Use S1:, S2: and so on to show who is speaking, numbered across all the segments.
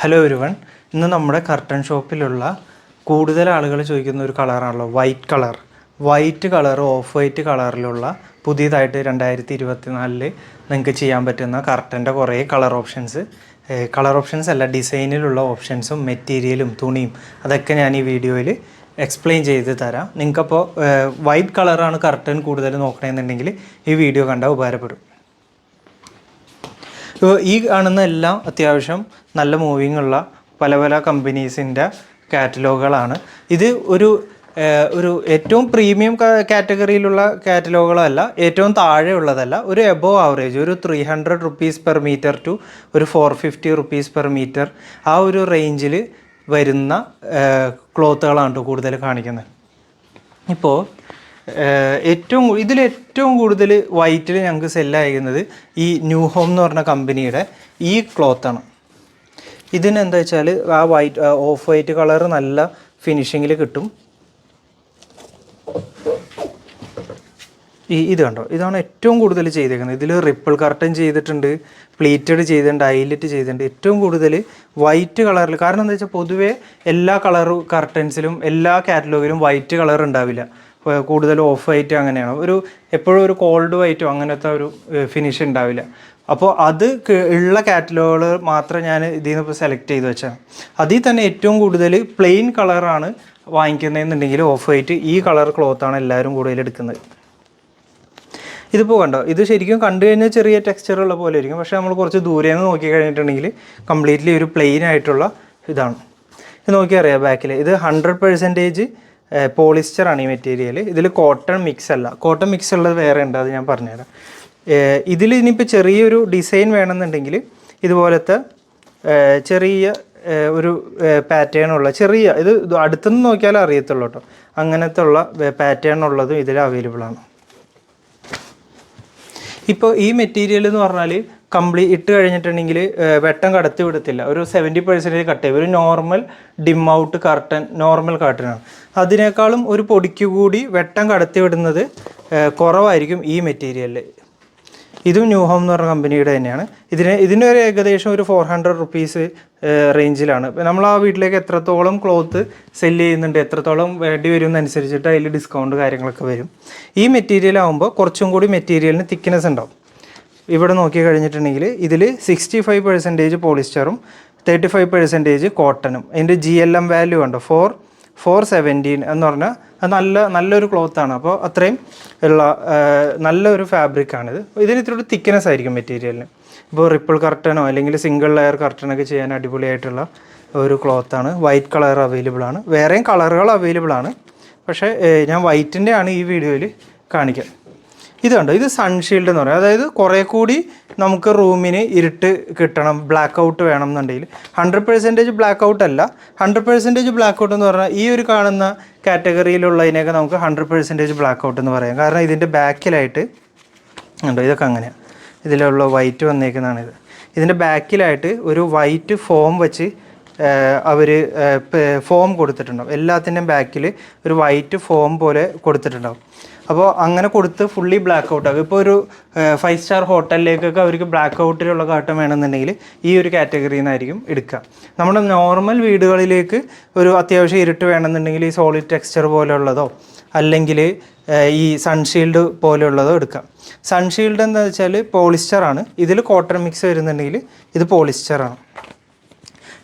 S1: Hello everyone, ഇന്ന് നമ്മുടെ curtain ഷോപ്പിലുള്ള കൂടുതൽ ആളുകൾ ചോദിക്കുന്ന ഒരു കളറാണല്ലോ വൈറ്റ് കളർ ഓഫ് വൈറ്റ് കളറിലുള്ള പുതിയതായിട്ട് 2024 നിങ്ങൾക്ക് ചെയ്യാൻ പറ്റുന്ന കർട്ടൻ്റെ കുറേ കളർ ഓപ്ഷൻസ് അല്ല, ഡിസൈനിലുള്ള ഓപ്ഷൻസും മെറ്റീരിയലും തുണിയും അതൊക്കെ ഞാൻ ഈ വീഡിയോയിൽ എക്സ്പ്ലെയിൻ ചെയ്ത് തരാം. നിങ്ങൾക്കപ്പോൾ വൈറ്റ് കളറാണ് കർട്ടൻ കൂടുതൽ നോക്കണമെന്നുണ്ടെങ്കിൽ ഈ വീഡിയോ കണ്ടാൽ ഉപകാരപ്പെടും. ഈ കാണുന്ന എല്ലാം അത്യാവശ്യം നല്ല മൂവിങ് ഉള്ള പല പല കമ്പനീസിൻ്റെ കാറ്റലോഗുകളാണ്. ഇത് ഒരു ഏറ്റവും പ്രീമിയം കാറ്റഗറിയിലുള്ള കാറ്റലോഗുകളല്ല, ഏറ്റവും താഴെ ഉള്ളതല്ല, ഒരു എബോവ് ആവറേജ് ഒരു 300 റുപ്പീസ് പെർ മീറ്റർ ടു ഒരു 450 റുപ്പീസ് പെർ മീറ്റർ ആ ഒരു റേഞ്ചിൽ വരുന്ന ക്ലോത്തുകളാണ് കൂടുതൽ കാണിക്കുന്നത്. ഇപ്പോൾ ഏറ്റവും കൂടുതൽ വൈറ്റിൽ ഞങ്ങൾക്ക് സെല്ലായിരിക്കുന്നത് ഈ ന്യൂ ഹോം എന്ന് പറഞ്ഞ കമ്പനിയുടെ ഈ ക്ലോത്താണ്. ഇതിനെന്താ വെച്ചാൽ ആ ഓഫ് വൈറ്റ് കളർ നല്ല ഫിനിഷിങ്ങിൽ കിട്ടും. ഇത് കണ്ടോ, ഇതാണ് ഏറ്റവും കൂടുതൽ ചെയ്തേക്കുന്നത്. ഇതിൽ റിപ്പിൾ കർട്ടൻ ചെയ്തിട്ടുണ്ട്, പ്ലീറ്റഡ് ചെയ്തിട്ടുണ്ട്, ഹൈലൈറ്റ് ചെയ്തിട്ടുണ്ട്. ഏറ്റവും കൂടുതൽ വൈറ്റ് കളറിൽ, കാരണം എന്താ വെച്ചാൽ പൊതുവേ എല്ലാ കർട്ടൻസിലും എല്ലാ കാറ്റലോഗിലും വൈറ്റ് കളർ ഉണ്ടാവില്ല. കൂടുതൽ ഓഫ് വൈറ്റ് അങ്ങനെയാണ്, എപ്പോഴും ഒരു കോൾഡ് വൈറ്റോ അങ്ങനത്തെ ഒരു ഫിനിഷ് ഉണ്ടാവില്ല. അപ്പോൾ അത് ഉള്ള കാറ്റലോഗുകൾ മാത്രം ഞാൻ ഇതിൽ നിന്ന് ഇപ്പോൾ സെലക്ട് ചെയ്ത് വെച്ചാൽ, അതിൽ തന്നെ ഏറ്റവും കൂടുതൽ പ്ലെയിൻ കളറാണ് വാങ്ങിക്കുന്നതെന്നുണ്ടെങ്കിൽ ഓഫ് വൈറ്റ് ഈ കളർ ക്ലോത്താണ് എല്ലാവരും കൂടുതൽ എടുക്കുന്നത്. ഇതിപ്പോൾ കണ്ടോ, ഇത് ശരിക്കും കണ്ടു കഴിഞ്ഞാൽ ചെറിയ ടെക്സ്ചർ ഉള്ള പോലെ ആയിരിക്കും, പക്ഷേ നമ്മൾ കുറച്ച് ദൂരെ നിന്ന് നോക്കി കഴിഞ്ഞിട്ടുണ്ടെങ്കിൽ കംപ്ലീറ്റ്ലി ഒരു പ്ലെയിൻ ആയിട്ടുള്ള ഇതാണ്. ഇത് നോക്കിയറിയാം ബാക്കിൽ, ഇത് 100% പോളിസ്റ്ററാണ് ഈ മെറ്റീരിയൽ. ഇതിൽ കോട്ടൺ മിക്സ് അല്ല, കോട്ടൺ മിക്സ് ഉള്ളത് വേറെ ഉണ്ട്, അത് ഞാൻ പറഞ്ഞുതരാം. ഇതിൽ ഇനിയിപ്പോൾ ചെറിയൊരു ഡിസൈൻ വേണമെന്നുണ്ടെങ്കിൽ ഇതുപോലത്തെ ചെറിയ ഒരു പാറ്റേൺ ഉള്ള ഇത് അടുത്തുനിന്ന് നോക്കിയാലേ അറിയത്തുള്ളൂ കേട്ടോ, അങ്ങനത്തെ ഉള്ള പാറ്റേൺ ഉള്ളതും ഇതിൽ അവൈലബിൾ ആണ്. ഇപ്പോൾ ഈ മെറ്റീരിയൽ എന്ന് പറഞ്ഞാൽ ഇട്ട് കഴിഞ്ഞിട്ടുണ്ടെങ്കിൽ വെട്ടം കടത്തി വിടത്തില്ല. ഒരു 70% കട്ട് ചെയ്യും. ഒരു നോർമൽ ഡിം ഔട്ട് നോർമൽ കർട്ടനാണ്. അതിനേക്കാളും ഒരു പൊടിക്ക് കൂടി വെട്ടം കടത്തി വിടുന്നത് കുറവായിരിക്കും ഈ മെറ്റീരിയലിൽ. ഇതും ന്യൂ ഹോം എന്ന് പറഞ്ഞ കമ്പനിയുടെ തന്നെയാണ്. ഇതിന് ഒരു ഏകദേശം ഒരു 400 റുപ്പീസ് റേഞ്ചിലാണ്. നമ്മൾ ആ വീട്ടിലേക്ക് എത്രത്തോളം ക്ലോത്ത് സെല്ല് ചെയ്യുന്നുണ്ട്, എത്രത്തോളം വേണ്ടി വരും എന്നനുസരിച്ചിട്ട് അതിൽ ഡിസ്കൗണ്ട് കാര്യങ്ങളൊക്കെ വരും. ഈ മെറ്റീരിയൽ ആകുമ്പോൾ കുറച്ചും കൂടി മെറ്റീരിയലിന് തിക്നെസ് ഉണ്ടാവും. ഇവിടെ നോക്കി കഴിഞ്ഞിട്ടുണ്ടെങ്കിൽ ഇതിൽ 65% പോളിസ്റ്ററും 35% കോട്ടനും. അതിൻ്റെ GLM വാല്യൂ ഉണ്ട് 417 എന്ന് പറഞ്ഞാൽ അത് നല്ലൊരു ക്ലോത്താണ്. അപ്പോൾ അത്രയും ഉള്ള നല്ലൊരു ഫാബ്രിക്കാണിത്. ഇതിന് ഇത്തിരി തിക്നെസ് ആയിരിക്കും മെറ്റീരിയലിന്. ഇപ്പോൾ റിപ്പിൾ കർട്ടനോ അല്ലെങ്കിൽ സിംഗിൾ ലെയർ കർട്ടനൊക്കെ ചെയ്യാൻ അടിപൊളിയായിട്ടുള്ള ഒരു ക്ലോത്താണ്. വൈറ്റ് കളർ അവൈലബിൾ ആണ്, വേറെയും കളറുകൾ അവൈലബിൾ ആണ്, പക്ഷേ ഞാൻ വൈറ്റിൻ്റെ ആണ് ഈ വീഡിയോയിൽ കാണിക്കുക. ഇത് കണ്ടോ, ഇത് സൺഷീൽഡ് എന്ന് പറയും. അതായത് കുറേ കൂടി നമുക്ക് റൂമിന് ഇരുട്ട് കിട്ടണം, ബ്ലാക്ക് ഔട്ട് വേണം എന്നുണ്ടെങ്കിൽ 100% ബ്ലാക്ക് ഔട്ട് അല്ല. 100% ബ്ലാക്ക് ഔട്ട് എന്ന് പറഞ്ഞാൽ ഈ ഒരു കാണുന്ന കാറ്റഗറിയിലുള്ളതിനൊക്കെ നമുക്ക് 100% ബ്ലാക്ക് ഔട്ട് എന്ന് പറയാം. കാരണം ഇതിൻ്റെ ബാക്കിലായിട്ട് ഉണ്ടോ, ഇതൊക്കെ അങ്ങനെയാണ്, ഇതിലുള്ള വൈറ്റ് വന്നേക്കുന്നതാണിത്. ഇതിൻ്റെ ബാക്കിലായിട്ട് ഒരു വൈറ്റ് ഫോം വെച്ച് അവർ ഫോം കൊടുത്തിട്ടുണ്ടാവും. എല്ലാത്തിൻ്റെയും ബാക്കിൽ ഒരു വൈറ്റ് ഫോം പോലെ കൊടുത്തിട്ടുണ്ടാവും. അപ്പോൾ അങ്ങനെ കൊടുത്ത് ഫുള്ളി ബ്ലാക്ക് ഔട്ട് ആകും. ഇപ്പോൾ ഒരു 5 സ്റ്റാർ ഹോട്ടലിലേക്കൊക്കെ അവർക്ക് ബ്ലാക്ക് ഔട്ടിലുള്ള കാട്ടം വേണമെന്നുണ്ടെങ്കിൽ ഈ ഒരു കാറ്റഗറിയിൽ നിന്നായിരിക്കും എടുക്കുക. നമ്മുടെ നോർമൽ വീടുകളിലേക്ക് ഒരു അത്യാവശ്യം ഇരുട്ട് വേണമെന്നുണ്ടെങ്കിൽ ഈ സോളിഡ് ടെക്സ്ചർ പോലെയുള്ളതോ അല്ലെങ്കിൽ ഈ സൺഷീൽഡ് പോലെയുള്ളതോ എടുക്കാം. സൺഷീൽഡ് എന്താ വെച്ചാൽ പോളിസ്റ്ററാണ്. ഇതിൽ കോട്ടൺ മിക്സ് വരുന്നുണ്ടെങ്കിൽ ഇത് പോളിസ്റ്ററാണ്.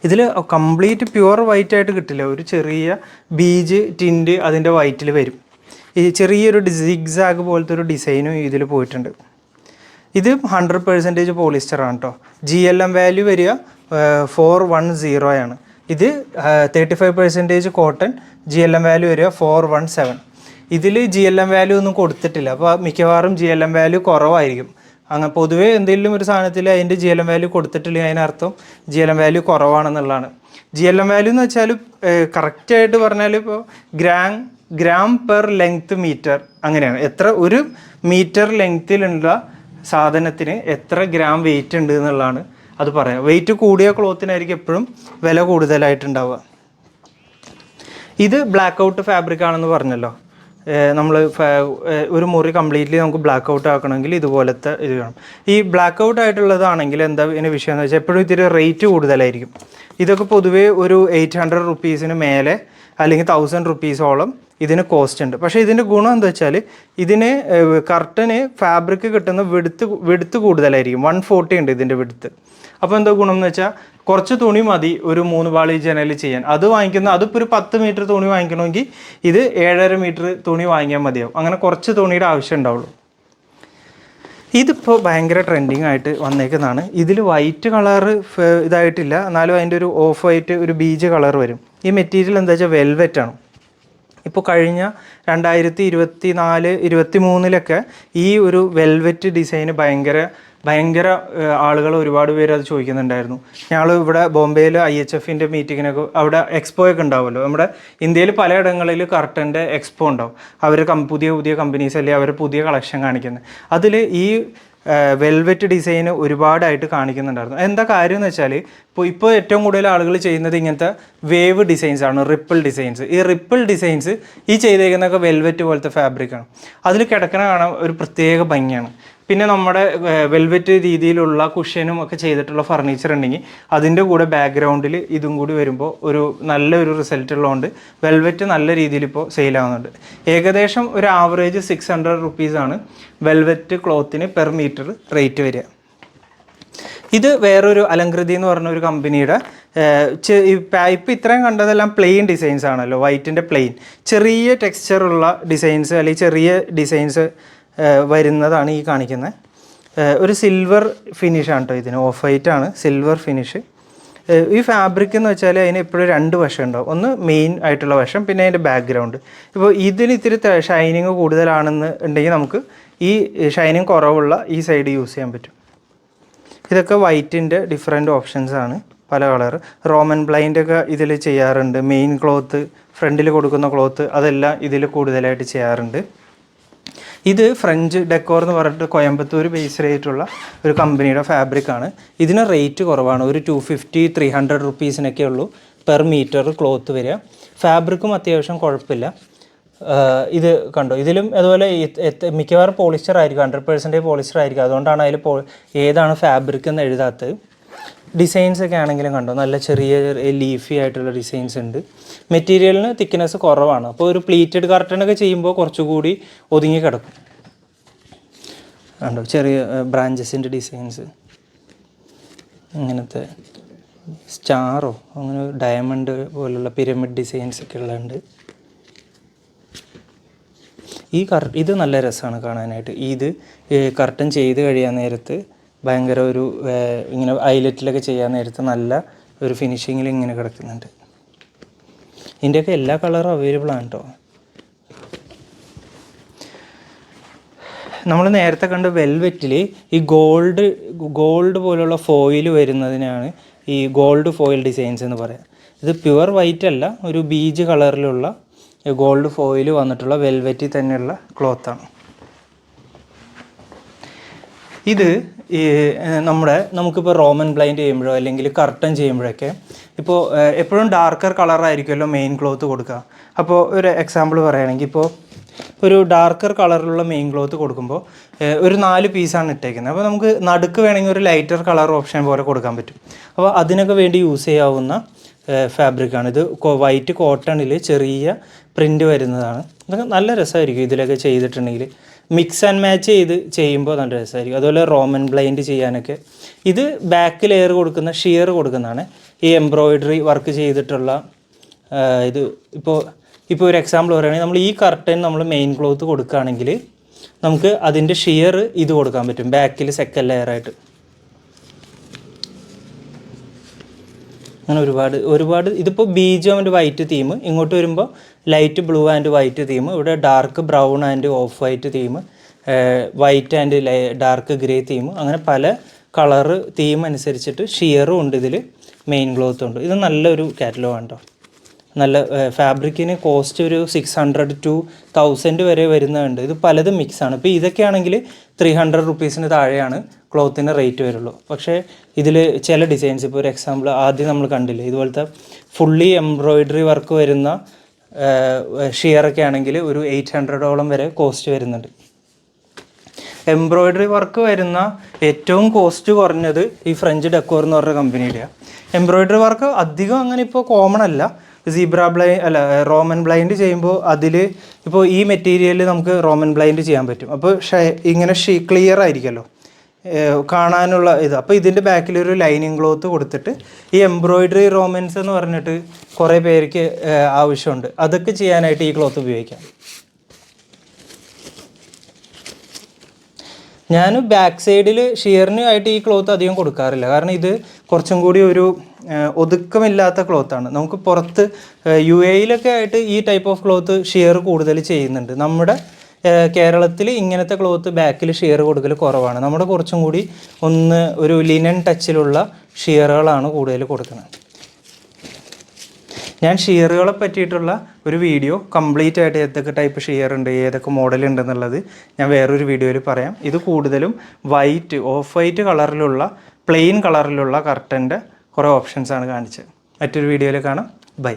S1: ഇതിൽ കംപ്ലീറ്റ് പ്യുവർ വൈറ്റ് ആയിട്ട് കിട്ടില്ല, ഒരു ചെറിയ ബീജ് ടിൻറ്റ് അതിൻ്റെ വൈറ്റിൽ വരും. ഈ ചെറിയൊരു സിഗ്സാഗ് പോലത്തെ ഒരു ഡിസൈനും ഇതിൽ പോയിട്ടുണ്ട്. ഇത് 100% പോളിസ്റ്ററാണ് കേട്ടോ. GLM വാല്യൂ വരിക 410 ആണ്. ഇത് 35% കോട്ടൺ, GLM വാല്യൂ വരിക 417. ഇതിൽ GLM വാല്യൂ ഒന്നും കൊടുത്തിട്ടില്ല, അപ്പോൾ മിക്കവാറും GLM വാല്യൂ കുറവായിരിക്കും. അങ്ങനെ പൊതുവേ എന്തെങ്കിലും ഒരു സാധനത്തിൽ അതിൻ്റെ GLM വാല്യൂ കൊടുത്തിട്ടില്ലെങ്കിൽ അതിനർത്ഥം GLM വാല്യൂ കുറവാണെന്നുള്ളതാണ്. GLM വാല്യൂ എന്ന് വെച്ചാൽ കറക്റ്റായിട്ട് പറഞ്ഞാൽ ഇപ്പോൾ ഗ്രാം പെർ ലെങ്ത് മീറ്റർ അങ്ങനെയാണ്. എത്ര ഒരു മീറ്റർ ലെങ്ത്തിലുള്ള സാധനത്തിന് എത്ര ഗ്രാം വെയിറ്റ് ഉണ്ട് എന്നുള്ളതാണ് അത് പറയാം. വെയിറ്റ് കൂടിയ ക്ലോത്തിനായിരിക്കും എപ്പോഴും വില കൂടുതലായിട്ടുണ്ടാവുക. ഇത് ബ്ലാക്ക് ഔട്ട് ഫാബ്രിക് ആണെന്ന് പറഞ്ഞല്ലോ. നമ്മൾ ഒരു മുറി കംപ്ലീറ്റ്ലി നമുക്ക് ബ്ലാക്ക് ഔട്ട് ആക്കണമെങ്കിൽ ഇതുപോലത്തെ ഇത് വേണം. ഈ ബ്ലാക്ക് ഔട്ട് ആയിട്ടുള്ളതാണെങ്കിൽ എന്താ ഇതിന് വിഷയം എന്ന് വെച്ചാൽ എപ്പോഴും ഇത്തിരി റേറ്റ് കൂടുതലായിരിക്കും. ഇതൊക്കെ പൊതുവേ ഒരു 800 റുപ്പീസിന് മേലെ അല്ലെങ്കിൽ 1000 റുപ്പീസോളം ഇതിന് കോസ്റ്റ് ഉണ്ട്. പക്ഷേ ഇതിൻ്റെ ഗുണം എന്താ വെച്ചാൽ ഇതിന് കർട്ടന് ഫാബ്രിക് കിട്ടുന്ന വിടുത്ത് കൂടുതലായിരിക്കും. 140 ഉണ്ട് ഇതിൻ്റെ വിടുത്ത്. അപ്പോൾ എന്താ ഗുണം എന്ന് വെച്ചാൽ കുറച്ച് തുണി മതി ഒരു 3 പാളി ജനൽ ചെയ്യാൻ. അതിപ്പോൾ ഒരു 10 മീറ്റർ തുണി വാങ്ങിക്കണമെങ്കിൽ ഇത് 7.5 മീറ്റർ തുണി വാങ്ങിയാൽ മതിയാവും. അങ്ങനെ കുറച്ച് തുണിയുടെ ആവശ്യം ഉണ്ടാവുള്ളൂ. ഇതിപ്പോൾ ഭയങ്കര ട്രെൻഡിങ് ആയിട്ട് വന്നേക്കുന്നതാണ്. ഇതിൽ വൈറ്റ് കളറ് ഇതായിട്ടില്ല, എന്നാലും അതിൻ്റെ ഒരു ഓഫ് വൈറ്റ് ഒരു ബീജ് കളർ വരും. ഈ മെറ്റീരിയൽ എന്താ വെച്ചാൽ വെൽവെറ്റാണ്. ഇപ്പോൾ കഴിഞ്ഞ 2024-23 ഈ ഒരു വെൽവെറ്റ് ഡിസൈന് ഭയങ്കര ആളുകൾ ഒരുപാട് പേര് അത് ചോദിക്കുന്നുണ്ടായിരുന്നു. ഞങ്ങൾ ഇവിടെ ബോംബെയിൽ IHF-ൻ്റെ മീറ്റിങ്ങിനൊക്കെ അവിടെ എക്സ്പോ ഒക്കെ ഉണ്ടാവുമല്ലോ. നമ്മുടെ ഇന്ത്യയിൽ പലയിടങ്ങളിൽ കർട്ടൻ്റെ എക്സ്പോ ഉണ്ടാവും. അവർ പുതിയ കമ്പനീസ് അല്ലെങ്കിൽ അവർ പുതിയ കളക്ഷൻ കാണിക്കുന്നത്. അതിൽ ഈ വെൽവെറ്റ് ഡിസൈന് ഒരുപാടായിട്ട് കാണിക്കുന്നുണ്ടായിരുന്നു. എന്താ കാര്യം എന്ന് വെച്ചാൽ ഇപ്പോൾ ഏറ്റവും കൂടുതൽ ആളുകൾ ചെയ്യുന്നത് ഇങ്ങനത്തെ വേവ് ഡിസൈൻസ് ആണ്, റിപ്പിൾ ഡിസൈൻസ്. ഈ റിപ്പിൾ ഡിസൈൻസ് ഈ ചെയ്തേക്കുന്നതൊക്കെ വെൽവെറ്റ് പോലത്തെ ഫാബ്രിക്കാണ്. അതിൽ കിടക്കണ കാണാൻ ഒരു പ്രത്യേക ഭംഗിയാണ്. പിന്നെ നമ്മുടെ വെൽവെറ്റ് രീതിയിലുള്ള കുഷ്യനും ഒക്കെ ചെയ്തിട്ടുള്ള ഫർണിച്ചർ ഉണ്ടെങ്കിൽ അതിൻ്റെ കൂടെ ബാക്ക്ഗ്രൗണ്ടിൽ ഇതും കൂടി വരുമ്പോൾ നല്ലൊരു റിസൾട്ട് ഉള്ളതുകൊണ്ട് വെൽവെറ്റ് നല്ല രീതിയിൽ ഇപ്പോൾ സെയിലാവുന്നുണ്ട്. ഏകദേശം ഒരു ആവറേജ് 600 റുപ്പീസാണ് വെൽവെറ്റ് ക്ലോത്തിന് പെർ മീറ്റർ റേറ്റ് വരിക. ഇത് വേറൊരു അലങ്കൃതി എന്ന് പറഞ്ഞ ഒരു കമ്പനിയുടെ ഇപ്പോൾ ഇത്രയും കണ്ടതെല്ലാം പ്ലെയിൻ ഡിസൈൻസ് ആണല്ലോ, വൈറ്റിൻ്റെ പ്ലെയിൻ. ചെറിയ ടെക്സ്ചറുള്ള ഡിസൈൻസ് അല്ലെങ്കിൽ ചെറിയ ഡിസൈൻസ് വരുന്നതാണ് ഈ കാണിക്കുന്നത്. ഒരു സിൽവർ ഫിനിഷാണ് കേട്ടോ ഇതിന്. ഓഫ് വൈറ്റ് ആണ്, സിൽവർ ഫിനിഷ്. ഈ ഫാബ്രിക് എന്ന് വെച്ചാൽ അതിന് എപ്പോഴും 2 വശം ഉണ്ടാവും. ഒന്ന് മെയിൻ ആയിട്ടുള്ള വശം, പിന്നെ അതിൻ്റെ ബാക്ക്ഗ്രൗണ്ട്. ഇപ്പോൾ ഇതിന് ഇത്തിരി ഷൈനിങ് കൂടുതലാണെന്ന് ഉണ്ടെങ്കിൽ നമുക്ക് ഈ ഷൈനിങ് കുറവുള്ള ഈ സൈഡ് യൂസ് ചെയ്യാൻ പറ്റും. ഇതൊക്കെ വൈറ്റിൻ്റെ ഡിഫറെൻറ്റ് ഓപ്ഷൻസ് ആണ്, പല കളർ. റോമൻ ബ്ലൈൻഡൊക്കെ ഇതിൽ ചെയ്യാറുണ്ട്. മെയിൻ ക്ലോത്ത്, ഫ്രണ്ടിൽ കൊടുക്കുന്ന ക്ലോത്ത്, അതെല്ലാം ഇതിൽ കൂടുതലായിട്ട് ചെയ്യാറുണ്ട്. ഇത് ഫ്രഞ്ച് ഡെക്കോർ എന്ന് പറഞ്ഞിട്ട് കോയമ്പത്തൂർ ബേസ്ഡ് ആയിട്ടുള്ള ഒരു കമ്പനിയുടെ ഫാബ്രിക്കാണ്. ഇതിന് റേറ്റ് കുറവാണ്. ഒരു 250-300 റുപ്പീസിനൊക്കെ ഉള്ളൂ പെർ മീറ്റർ ക്ലോത്ത് വരിക. ഫാബ്രിക്കും അത്യാവശ്യം കുഴപ്പമില്ല. ഇത് കണ്ടോ, ഇതിലും അതുപോലെ മിക്കവാറും പോളിസ്റ്റർ ആയിരിക്കും, 100% പോളിസ്റ്റർ ആയിരിക്കും. അതുകൊണ്ടാണ് അതിൽ ഏതാണ് ഫാബ്രിക് എന്ന് എഴുതാത്തത്. ഡിസൈൻസ് ഒക്കെ ആണെങ്കിലും കണ്ടോ, നല്ല ചെറിയ ലീഫി ആയിട്ടുള്ള ഡിസൈൻസ് ഉണ്ട്. മെറ്റീരിയലിന് തിക്നെസ് കുറവാണ്. അപ്പോൾ ഒരു പ്ലീറ്റഡ് കർട്ടനൊക്കെ ചെയ്യുമ്പോൾ കുറച്ചുകൂടി ഒതുങ്ങി കിടക്കും. കണ്ടോ, ചെറിയ ബ്രാഞ്ചസിൻ്റെ ഡിസൈൻസ്, ഇങ്ങനത്തെ സ്റ്റാറോ അങ്ങനെ ഡയമണ്ട് പോലുള്ള പിരമിഡ് ഡിസൈൻസ് ഒക്കെ ഉള്ളുണ്ട്. ഇത് നല്ല രസമാണ് കാണാനായിട്ട്. ഇത് കർട്ടൻ ചെയ്ത് കഴിയാൻ നേരത്ത് ഭയങ്കര ഇങ്ങനെ ഐലറ്റിലൊക്കെ ചെയ്യാൻ നേരത്ത് നല്ല ഒരു ഫിനിഷിങ്ങിൽ ഇങ്ങനെ കിടക്കുന്നുണ്ട്. ഇതിൻ്റെയൊക്കെ എല്ലാ കളറും അവൈലബിൾ ആണ് കേട്ടോ. നമ്മൾ നേരത്തെ കണ്ട വെൽവെറ്റിൽ ഈ ഗോൾഡ് പോലുള്ള ഫോയിൽ വരുന്നതിനാണ് ഈ ഗോൾഡ് ഫോയിൽ ഡിസൈൻസ് എന്ന് പറയാം. ഇത് പ്യുവർ വൈറ്റ് അല്ല, ഒരു ബീജ് കളറിലുള്ള ഗോൾഡ് ഫോയിൽ വന്നിട്ടുള്ള വെൽവെറ്റിൽ തന്നെയുള്ള ക്ലോത്താണ്. ഇത് നമുക്കിപ്പോൾ റോമൻ ബ്ലൈൻഡ് ചെയ്യുമ്പോഴോ അല്ലെങ്കിൽ കർട്ടൻ ചെയ്യുമ്പോഴൊക്കെ ഇപ്പോൾ എപ്പോഴും ഡാർക്കർ കളറായിരിക്കുമല്ലോ മെയിൻ ക്ലോത്ത് കൊടുക്കുക. അപ്പോൾ ഒരു എക്സാമ്പിൾ പറയുകയാണെങ്കിൽ ഇപ്പോൾ ഒരു ഡാർക്കർ കളറിലുള്ള മെയിൻ ക്ലോത്ത് കൊടുക്കുമ്പോൾ ഒരു 4 പീസാണ് ഇട്ടേക്കുന്നത്. അപ്പോൾ നമുക്ക് നടുക്ക് വേണമെങ്കിൽ ഒരു ലൈറ്റർ കളർ ഓപ്ഷൻ പോലെ കൊടുക്കാൻ പറ്റും. അപ്പോൾ അതിനൊക്കെ വേണ്ടി യൂസ് ചെയ്യാവുന്ന ഫാബ്രിക്കാണ് ഇത്. വൈറ്റ് കോട്ടണിൽ ചെറിയ പ്രിൻ്റ് വരുന്നതാണ്. ഇതൊക്കെ നല്ല രസമായിരിക്കും ഇതിലൊക്കെ ചെയ്തിട്ടുണ്ടെങ്കിൽ. മിക്സ് ആൻഡ് മാച്ച് ചെയ്യുമ്പോൾ നല്ല രസമായിരിക്കും. അതുപോലെ റോമൻ ബ്ലൈൻഡ് ചെയ്യാനൊക്കെ ഇത് ബാക്ക് ലെയർ കൊടുക്കുന്ന ഷിയർ കൊടുക്കുന്നതാണ്. ഈ എംബ്രോയിഡറി വർക്ക് ചെയ്തിട്ടുള്ള ഇത് ഇപ്പോൾ ഒരു എക്സാമ്പിൾ പറയുകയാണെങ്കിൽ നമ്മൾ ഈ കർട്ടൻ നമ്മൾ മെയിൻ ക്ലോത്ത് കൊടുക്കുകയാണെങ്കിൽ നമുക്ക് അതിൻ്റെ ഷിയർ ഇത് കൊടുക്കാൻ പറ്റും ബാക്കിൽ സെക്കൻഡ് ലെയറായിട്ട്. അങ്ങനെ ഒരുപാട് ഇതിപ്പോൾ ബീജ് ആൻഡ് വൈറ്റ് തീം, ഇങ്ങോട്ട് വരുമ്പോൾ light blue and white theme, ഇവിടെ dark brown and off white theme, white and dark grey theme, അങ്ങനെ പല കളറ് തീം അനുസരിച്ചിട്ട് ഷിയറും ഉണ്ട് ഇതിൽ, മെയിൻ ക്ലോത്തും ഉണ്ട്. ഇത് നല്ലൊരു കാറ്റലോഗാണ് കേട്ടോ. നല്ല ഫാബ്രിക്കിന് കോസ്റ്റ് ഒരു 600 to 1000 വരെ വരുന്നുണ്ട്. ഇത് പലതും മിക്സാണ്. ഇപ്പോൾ ഇതൊക്കെയാണെങ്കിൽ 300 റുപ്പീസിന് താഴെയാണ് ക്ലോത്തിന് റേറ്റ് വരുള്ളൂ. പക്ഷേ ഇതിൽ ചില ഡിസൈൻസ്, ഇപ്പോൾ ഒരു എക്സാമ്പിൾ ആദ്യം നമ്മൾ കണ്ടില്ലേ, ഇതുപോലത്തെ ഫുള്ളി എംബ്രോയിഡറി വർക്ക് വരുന്ന ഷിയറൊക്കെ ആണെങ്കിൽ ഒരു 800 വരെ കോസ്റ്റ് വരുന്നുണ്ട്. എംബ്രോയ്ഡറി വർക്ക് വരുന്ന ഏറ്റവും കോസ്റ്റ് കുറഞ്ഞത് ഈ ഫ്രഞ്ച് ഡെക്കോർ എന്ന് പറഞ്ഞ കമ്പനിയുടെയാണ്. എംബ്രോയ്ഡറി വർക്ക് അധികം അങ്ങനെ ഇപ്പോൾ കോമൺ അല്ല. റോമൻ ബ്ലൈൻഡ് ചെയ്യുമ്പോൾ അതിൽ ഇപ്പോൾ ഈ മെറ്റീരിയലിൽ നമുക്ക് റോമൻ ബ്ലൈൻഡ് ചെയ്യാൻ പറ്റും. അപ്പോൾ ഇങ്ങനെ ക്ലിയർ ആയിരിക്കുമല്ലോ കാണാനുള്ള ഇത്. അപ്പോൾ ഇതിൻ്റെ ബാക്കിലൊരു ലൈനിങ് ക്ലോത്ത് കൊടുത്തിട്ട് ഈ എംബ്രോയ്ഡറി റോമൻസ് എന്ന് പറഞ്ഞിട്ട് കുറേ പേർക്ക് ആവശ്യമുണ്ട്. അതൊക്കെ ചെയ്യാനായിട്ട് ഈ ക്ലോത്ത് ഉപയോഗിക്കാം. ഞാൻ ബാക്ക് സൈഡിൽ ഷിയറിന് ആയിട്ട് ഈ ക്ലോത്ത് അധികം കൊടുക്കാറില്ല. കാരണം ഇത് കുറച്ചും കൂടി ഒരു ഒതുക്കമില്ലാത്ത ക്ലോത്താണ്. നമുക്ക് പുറത്ത് UAE ആയിട്ട് ഈ ടൈപ്പ് ഓഫ് ക്ലോത്ത് ഷിയർ കൂടുതൽ ചെയ്യുന്നുണ്ട്. നമ്മുടെ കേരളത്തിൽ ഇങ്ങനത്തെ ക്ലോത്ത് ബാക്കിൽ ഷിയർ കൊടുക്കൽ കുറവാണ്. നമ്മുടെ കുറച്ചും കൂടി ഒരു ലിനൻ ടച്ചിലുള്ള ഷിയറുകളാണ് കൂടുതൽ കൊടുക്കുന്നത്. ഞാൻ ഷിയറുകളെ പറ്റിയിട്ടുള്ള ഒരു വീഡിയോ കംപ്ലീറ്റ് ആയിട്ട് ഏതൊക്കെ ടൈപ്പ് ഷിയർ ഉണ്ട്, ഏതൊക്കെ മോഡൽ ഉണ്ടെന്നുള്ളത് ഞാൻ വേറൊരു വീഡിയോയിൽ പറയാം. ഇത് കൂടുതലും ഓഫ് വൈറ്റ് കളറിലുള്ള പ്ലെയിൻ കളറിലുള്ള കർട്ടൻ്റെ കുറേ ഓപ്ഷൻസാണ് കാണിച്ചത്. മറ്റൊരു വീഡിയോയിൽ കാണാം. ബൈ.